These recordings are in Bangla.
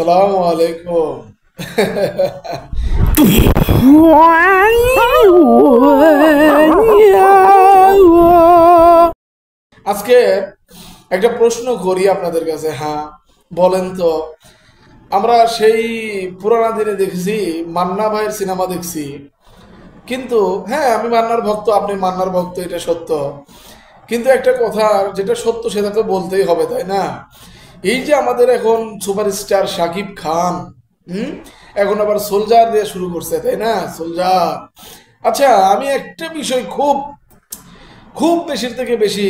সালামু আলাইকুম। আজকে একটা প্রশ্ন করি আপনাদের কাছে। হ্যাঁ, বলেন তো। আমরা সেই পুরানা দিনে দেখেছি, মান্না ভাইয়ের সিনেমা দেখছি, কিন্তু হ্যাঁ, আমি মান্নার ভক্ত, আপনি মান্নার ভক্ত, এটা সত্য। কিন্তু একটা কথা, যেটা সত্য সেটা তো বলতেই হবে, তাই না? এই যে আমাদের এখন সুপারস্টার শাকিব খান, হুম, এখন আবার সোলজার দিয়ে শুরু করছে, তাই না? সোলজার। আচ্ছা, আমি একটা বিষয় খুব খুব বেশির থেকে বেশি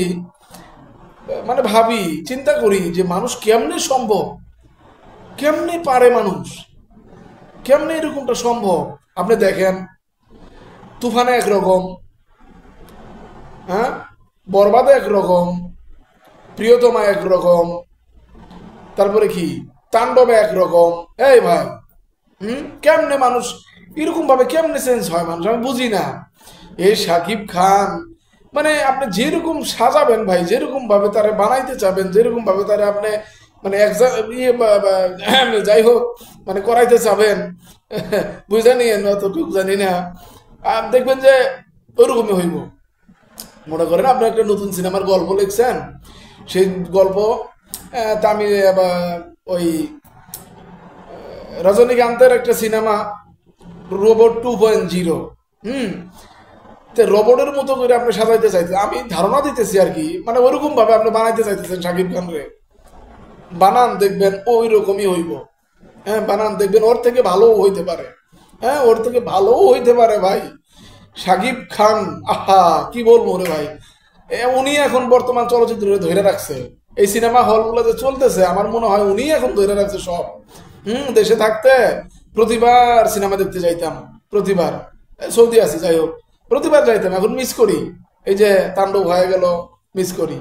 মানে ভাবি, চিন্তা করি যে মানুষ কেমনে সম্ভব, কেমনে পারে মানুষ, কেমনে এরকমটা সম্ভব? আপনি দেখেন, তুফানে একরকম, হ্যাঁ, বরবাদে একরকম, প্রিয়তমা একরকম, তারপরে কি তাণ্ডবে একরকম। এই ভাই, কেমনে মানুষ এরকম ভাবে কেমনে চেঞ্জ হয় মানুষ, আমি বুঝি না। এই সাকিব খান, মানে আপনি যেরকম সাজাবেন ভাই, যেরকম ভাবে তারে বানাইতে চাবেন, যেরকম ভাবে তারে আপনি মানে যাই হোক, মানে করাইতে চাবেন, বুঝে নিয়েন, অতটুকু জানি না। দেখবেন যে ওইরকমই হইব। মনে করেন আপনি একটা নতুন সিনেমার গল্প লিখছেন, সেই গল্প তামিল বা ওই রজনীকান্তের একটা সিনেমা রোবট 2.0, হুম, তো রোবটের মতো করে আপনি সাজাইতে চাইতেন, আমি ধারণা দিতেছি আর কি, মানে ওইরকম ভাবে আপনি বানাইতে চাইতেছেন শাকিব খান রে। বানান, দেখবেন ওই রকমই হইব। হ্যাঁ, বানান দেখবেন ওর থেকে ভালোও হইতে পারে। হ্যাঁ, ওর থেকে ভালোও হইতে পারে ভাই। শাকিব খান, আহা, কি বলবো রে ভাই। উনি এখন বর্তমান চলচ্চিত্রে ধরে রাখছে। এই সিনেমা হলগুলো যে চলতেছে, আমার মনে হয় উনি এখন ধরে রাখছে সব। দেশে থাকতে প্রতিবার সিনেমা দেখতে যাইতাম, প্রতিবার। সৌদি আছি, যাই হোক, প্রতিবার যাইতাম, এখন মিস করি। এই যে তাণ্ডব হয়ে গেল, মিস করি।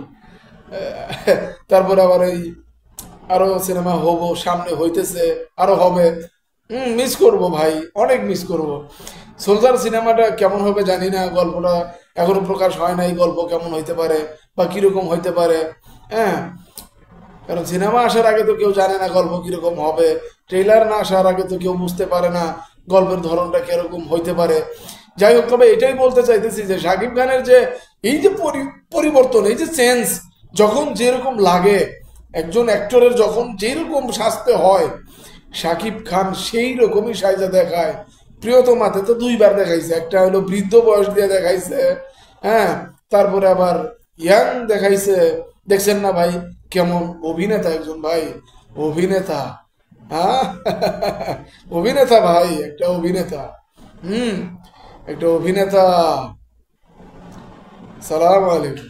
তারপরে আবার এই আরো সিনেমা হবো, সামনে হইতেছে, আরো হবে। মিস করব ভাই, অনেক মিস করব। সোলজার সিনেমাটা কেমন হবে জানি না, গল্পটা এখনো প্রকাশ হয় নাই, গল্প কেমন হইতে পারে বা কিরকম হইতে পারে। হ্যাঁ, কারণ সিনেমা আসার আগে তো কেউ জানে না গল্প কিরকম হবে, ট্রেলার না আসার আগে তো কেউ বুঝতে পারে না গল্পের ধরনটা কিরকম হইতে পারে। যাই হোক, তবে এটাই বলতে চাইতেছি যে শাকিব খানের যে এই যে পরিবর্তন, এই যে চেঞ্জ, যখন যেরকম লাগে, একজন অ্যাক্টরের যখন যেরকম সাজতে হয়, শাকিব খান সেই রকমই সাইজা দেখায়। প্রিয়তমাতে তো দুইবার দেখাইছে, একটা হলো বৃদ্ধ বয়স দিয়ে দেখাইছে, হ্যাঁ, তারপরে আবার ইয়াং দেখাইছে। দেখছেন না ভাই, কেমন অভিনেতা একজন ভাই, অভিনেতা। হ্যাঁ, অভিনেতা ভাই, একটা অভিনেতা। হুম, একটা অভিনেতা। সালাম আলাইকুম।